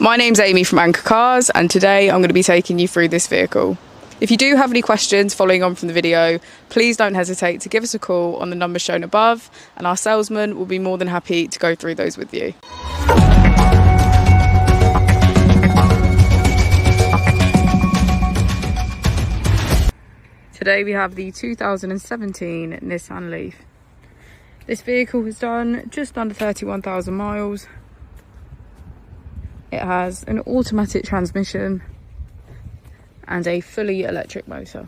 My name's Amy from Anchor Cars, and today I'm going to be taking you through this vehicle. If you do have any questions following on from the video, please don't hesitate to give us a call on the number shown above, and our salesman will be more than happy to go through those with you. Today we have the 2017 Nissan Leaf. This vehicle has done just under 31,000 miles. It has an automatic transmission and a fully electric motor.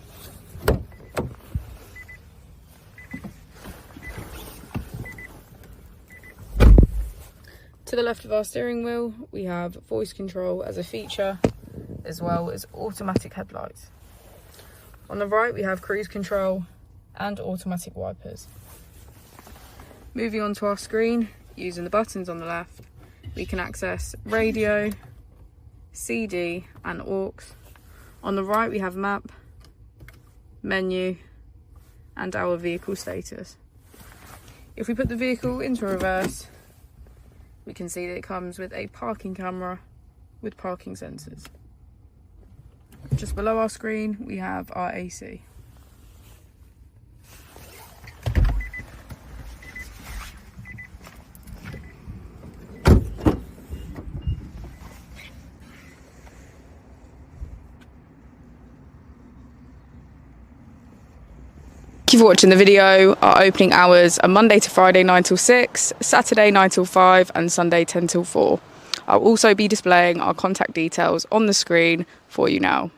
To the left of our steering wheel, we have voice control as a feature, as well as automatic headlights. On the right, we have cruise control and automatic wipers. Moving on to our screen, using the buttons on the left, we can access radio, CD and aux. On the right we have map, menu and our vehicle status. If we put the vehicle into reverse, we can see that it comes with a parking camera with parking sensors. Just below our screen we have our AC. Thank you for watching the video. Our opening hours are Monday to Friday 9 till 6, Saturday 9 till 5 and Sunday 10 till 4. I'll also be displaying our contact details on the screen for you now.